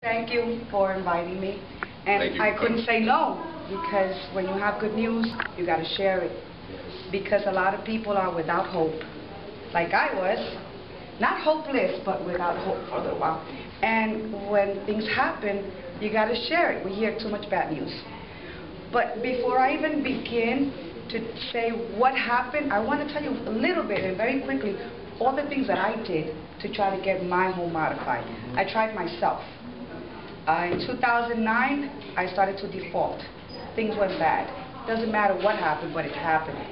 Thank you for inviting me. And I couldn't say no, because when you have good news, you got to share it. Because a lot of people are without hope, like I was. Not hopeless, but without hope for a little while. And when things happen, you got to share it. We hear too much bad news. But before I even begin to say what happened, I want to tell you a little bit and very quickly all the things that I did to try to get my home modified. I tried myself. In 2009, I started to default. Things went bad. Doesn't matter what happened, but it's happening.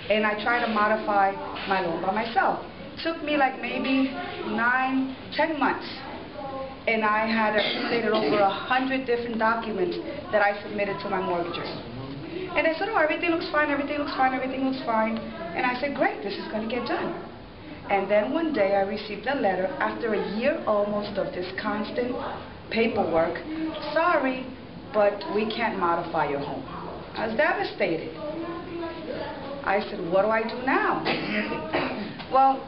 And I tried to modify my loan by myself. It took me like maybe 9, 10 months. And I had accumulated over 100 different documents that I submitted to my mortgagor. And they said, oh, everything looks fine, everything looks fine, everything looks fine. And I said, great, this is going to get done. And then one day I received a letter after a year almost of this constant paperwork. Sorry, but we can't modify your home. I was devastated. I said, what do I do now? Well,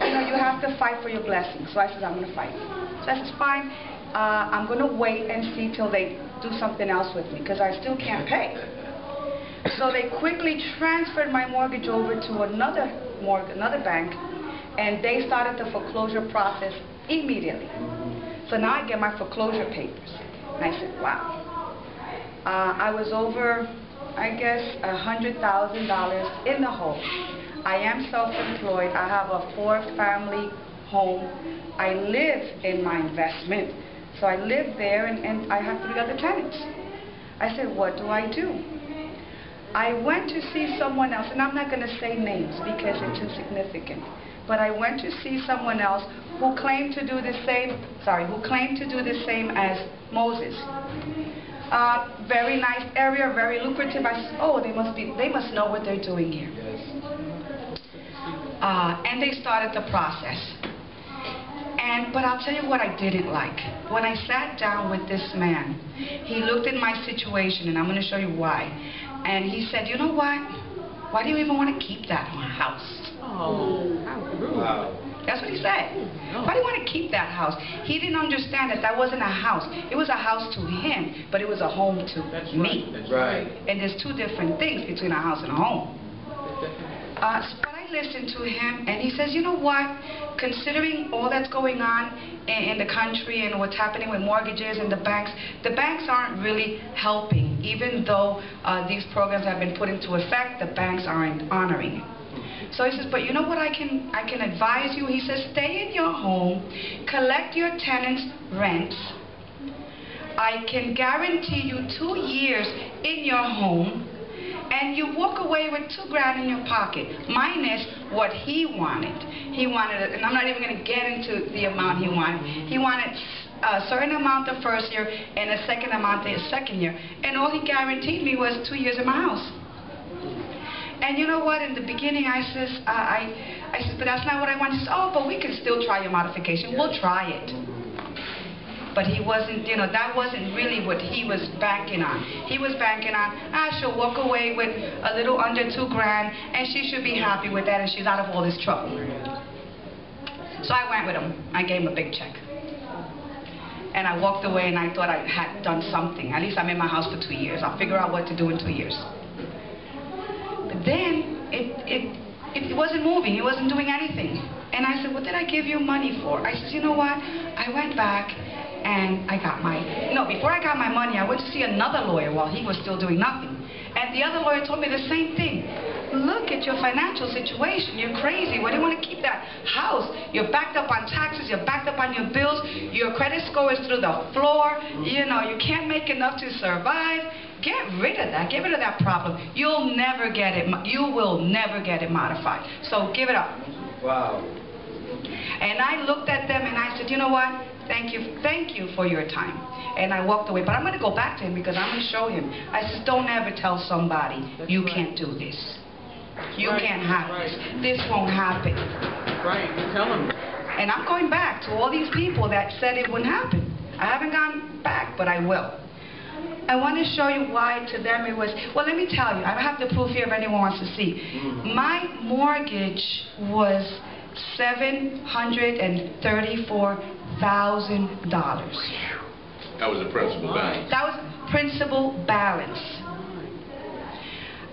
you know, you have to fight for your blessings. So I said, I'm going to fight. So I said, fine, I'm going to wait and see till they do something else with me, because I still can't pay. So they quickly transferred my mortgage over to another bank, and they started the foreclosure process immediately. So now I get my foreclosure papers. And I said, wow. I was over, I guess, $100,000 in the hole. I am self-employed. I have a 4-family home. I live in my investment. So I live there, and I have 3 other tenants. I said, what do I do? I went to see someone else, and I'm not going to say names because it's insignificant. But I went to see someone else who claimed to do the same as Moses. Very nice area, very lucrative. I said, oh, they must know what they're doing here. And they started the process. But I'll tell you what I didn't like. When I sat down with this man, he looked at my situation, and I'm going to show you why. And he said, you know what? Why do you even want to keep that house? Oh, how rude. Wow. That's what he said. Why do you want to keep that house? He didn't understand that wasn't a house. It was a house to him, but it was a home to me. That's right. And there's 2 different things between a house and a home. But I listened to him, and he says, you know what? Considering all that's going on in the country and what's happening with mortgages and the banks aren't really helping. Even though these programs have been put into effect, the banks aren't honoring it. So he says, but you know what I can advise you? He says, stay in your home, collect your tenants' rents. I can guarantee you 2 years in your home, and you walk away with $2,000 in your pocket, minus what he wanted. He wanted, and I'm not even going to get into the amount he wanted. He wanted a certain amount the first year and a second amount the second year. And all he guaranteed me was 2 years in my house. And you know what? In the beginning, I says, but that's not what I want. He says, oh, but we can still try your modification. We'll try it. But he wasn't, you know, that wasn't really what he was banking on. He was banking on, she'll walk away with a little under $2,000, and she should be happy with that, and she's out of all this trouble. So I went with him. I gave him a big check. And I walked away, and I thought I had done something. At least I'm in my house for 2 years. I'll figure out what to do in 2 years. But then it wasn't moving. It wasn't doing anything. And I said, what did I give you money for? I said, you know what? I went back and I got before I got my money, I went to see another lawyer while he was still doing nothing. And the other lawyer told me the same thing. Look at your financial situation. You're crazy. Why do you want to keep that house? You're backed up on taxes. You're backed up on your bills. Your credit score is through the floor. You know, you can't make enough to survive. Get rid of that. Get rid of that problem. You'll never get it. You will never get it modified. So give it up. Wow. And I looked at them and I said, you know what? Thank you for your time. And I walked away. But I'm going to go back to him because I'm going to show him. I said, don't ever tell somebody you can't do this. You can't have this. This won't happen. Right. Tell him. And I'm going back to all these people that said it wouldn't happen. I haven't gone back, but I will. I want to show you why to them it was, well, let me tell you, I don't have the proof here if anyone wants to see. My mortgage was $734,000. That was the principal balance. That was principal balance.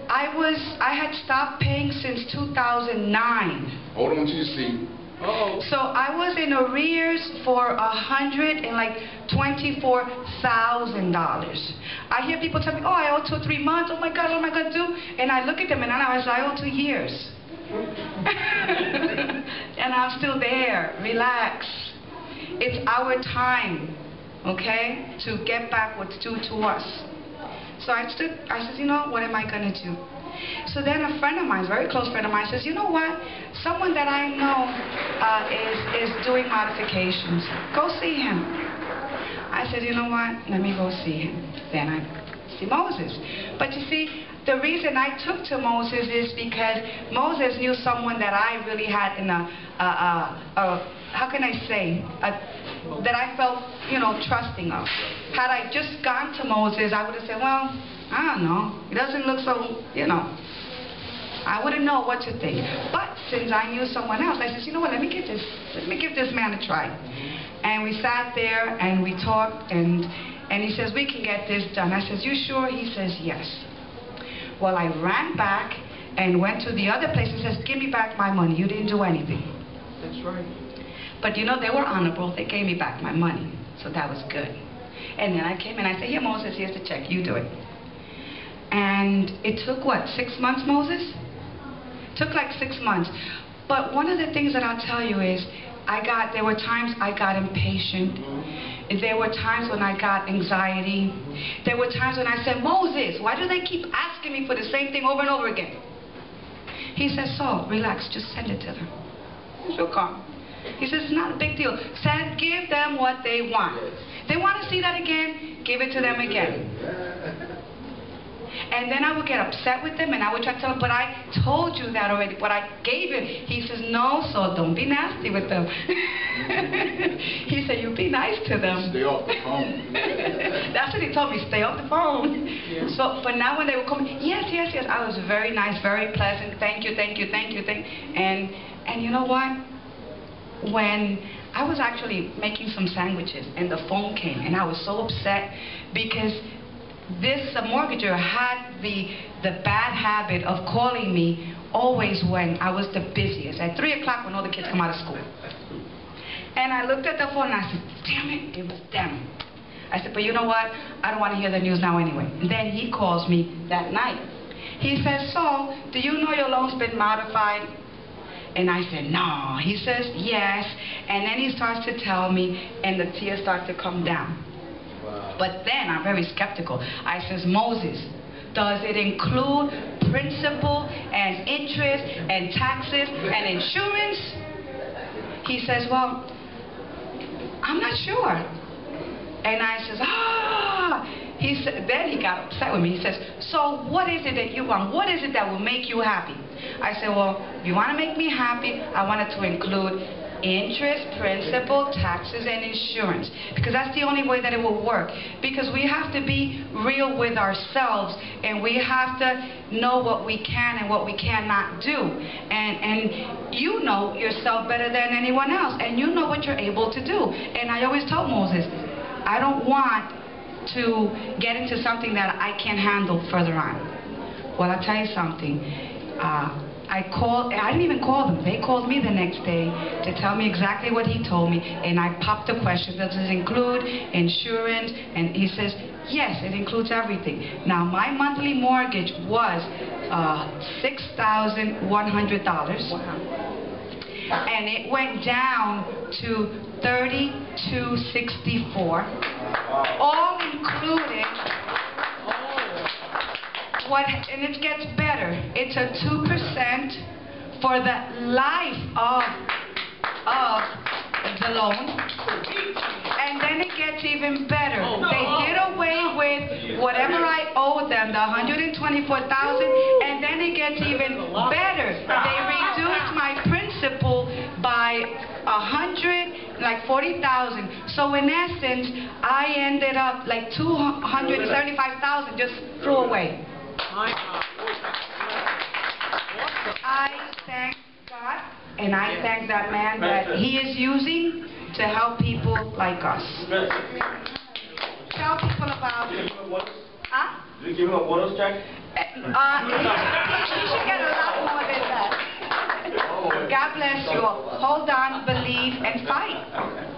I had stopped paying since 2009. Hold on to your seat. So I was in arrears for $124,000. I hear people tell me, oh, I owe 2 or 3 months. Oh my God, what am I going to do? And I look at them and I owe 2 years. And I'm still there. Relax. It's our time, okay, to get back what's due to us. So I said, you know, what am I going to do? So then a friend of mine, a very close friend of mine, says, you know what? Someone that I know is doing modifications. Go see him. I said, you know what? Let me go see him. Then I see Moses. But you see, the reason I took to Moses is because Moses knew someone that I really had in how can I say, that I felt, you know, trusting of. Had I just gone to Moses, I would have said, well, I don't know. He doesn't look so, you know. I wouldn't know what to think. But since I knew someone else, I said, you know what, let me give this man a try. And we sat there and we talked, and he says, we can get this done. I says, you sure? He says, yes. Well, I ran back and went to the other place and says, give me back my money. You didn't do anything. That's right. But you know, they were honorable. They gave me back my money. So that was good. And then I came and I said, here, Moses, here's the check. You do it. And it took, what, 6 months, Moses? It took like 6 months. But one of the things that I'll tell you is, there were times I got impatient. There were times when I got anxiety. There were times when I said, Moses, why do they keep asking me for the same thing over and over again? He says, so, relax, just send it to them. She'll come. He says, it's not a big deal. Give them what they want. They want to see that again, give it to them again. And then I would get upset with them, and I would try to tell him, but I told you that already, but I gave it. He says, no, so don't be nasty with them. He said, you be nice to them. Stay off the phone. That's what he told me, stay off the phone. Yeah. So, but now when they would come, yes, yes, yes, I was very nice, very pleasant, thank you, thank you, thank you, thank you. And you know what? When I was actually making some sandwiches and the phone came, and I was so upset because this mortgager had the bad habit of calling me always when I was the busiest, at 3 o'clock when all the kids come out of school. And I looked at the phone and I said, damn it, it was them. I said, but you know what? I don't want to hear the news now anyway. And then he calls me that night. He says, so, do you know your loan's been modified? And I said, no. He says, yes. And then he starts to tell me, and the tears start to come down. Wow. But then I'm very skeptical. I says, Moses, does it include principal and interest and taxes and insurance? He says, well, I'm not sure. And I says, He said, then he got upset with me. He says, so what is it that you want? What is it that will make you happy? I said, well, if you want to make me happy, I want it to include interest, principal, taxes, and insurance. Because that's the only way that it will work. Because we have to be real with ourselves, and we have to know what we can and what we cannot do. And you know yourself better than anyone else, and you know what you're able to do. And I always told Moses, I don't want to get into something that I can't handle further on. Well, I'll tell you something. I didn't even call them. They called me the next day to tell me exactly what he told me, and I popped the question, does this include insurance? And he says, yes, it includes everything. Now, my monthly mortgage was $6,100. Wow. And it went down to $3,264, all including and it gets better. It's a 2% for the life of the loan, and then it gets even better. They did away with whatever I owed them, the $124,000, and then it gets even better. They reduced my principal by $40,000. So in essence, I ended up like $275,000 just threw away. I thank God, and I thank that man that he is using to help people like us. give him a bonus check? He should get a lot more than that. God bless you all. Hold on, believe, and fight.